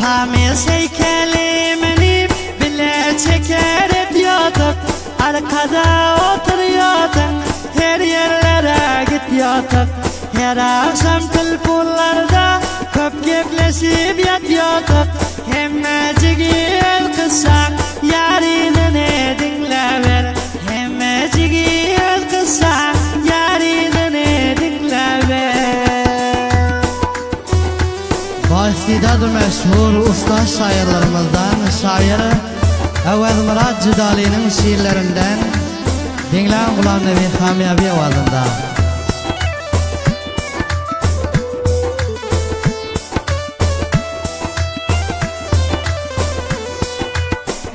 Hamisi kelimini bile çeker ediyorduk. Arkada oturuyorduk, her yerlere gidiyorduk. Her akşam telefonlarda köp gepleşip yatıyorduk. Hemmecik kısa yarini dinlever. Hemmecik kısa yarini dinlever. Bastidadı meşhur usta şairlerimizden şair Evvez Murat Cüdali'nin şiirlerinden dinleyen Gulam Nebi Hamiyabi avazında.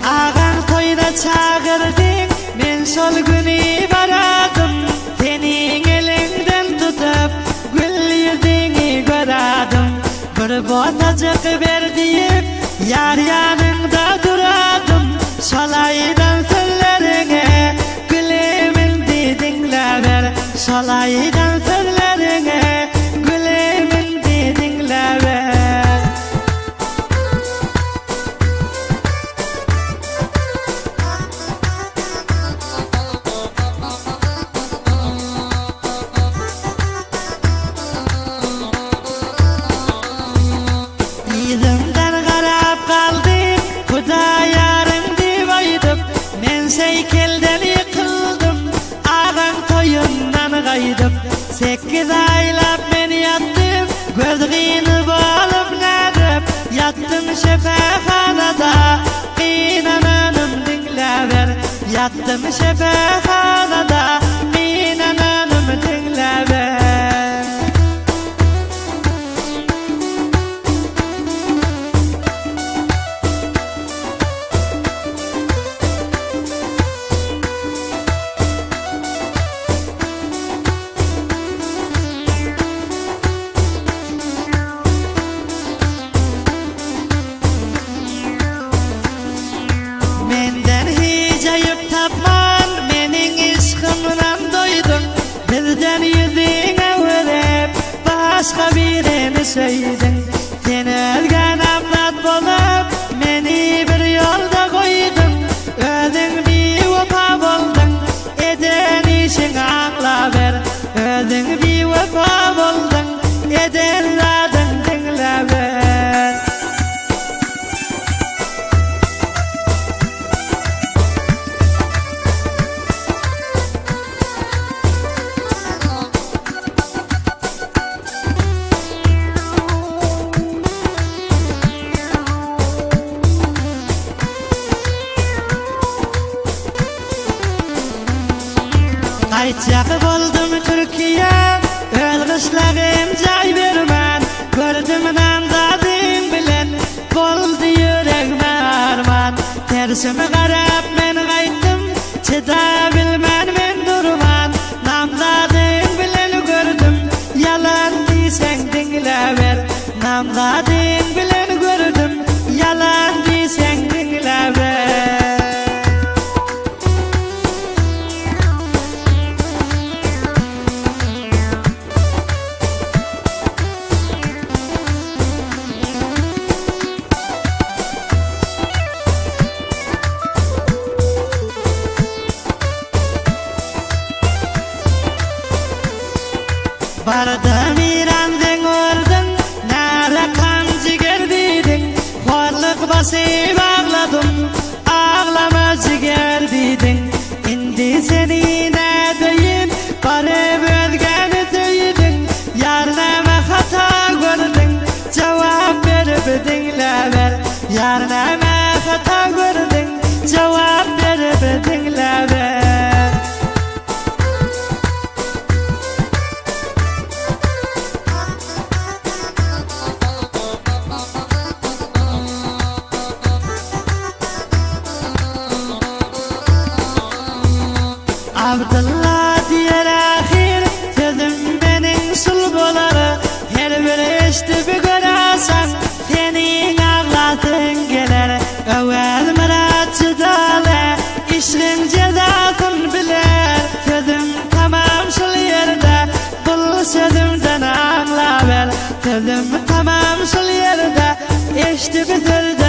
Ağan toyda çağırdın, men sol günü baradım. Senin elinden tutup gül yüzünü göradım. Bir botacık ver deyip yar yanında duradım. Solaydan sözlerine gülemin dinlever. Solaydan sözlerine gülemin dinlever. Yüzümden garap kaldım, Kuda yarın dibaydım. Men seykelden yıkıldım, ağan toyundan kaydım. 8 aylap men yattım, gözgini bağlıp nedip. Yattım şefehanada, inananım dinlever. Yattım şefehanada, inananım dinlever. Menden hiç ayıp tapman, menin ışkımdan doydum. Birden yüzüne verip başka birini söyledin. Sen ölgen avrat bolup meni bir yolda koydun. Özün bir vefa boldun, eden işin anlaver. Özün bir vefa boldun, edenlerden dinlever. Aytacak boldum Türkiye, ölgüçlerim cay vermen. Gördümden dadın bilen, boldu yüreğime arman. Tersimi garap men gaytım, çıda bilmen men durman. Namzadın bilen gördüm, yalan diysen dinlever. Namzadın bilen gördüm, yalan diysen dinlever. Bardım İran'dan ordun, nara kan ciger dedin. Horluk basıp ağladım, ağlama ciger dedin. İndi seni ne deyin, barıp ölgeni söyledin. Yarnama hata gördün, cevap verip dinlever. Yarnama hata gördün, cevap verip dinlever. Abdullah diyer ahir, sözüm benim sul boları. Her bir işte bir görasan, senin ağlatın gelir. Evvel Murat Cüdali, işin cezasın bilir. Sözüm tamam sul yerde, bul sözümden anla ver. Sözüm tamam sul yerde, geçti bitirdi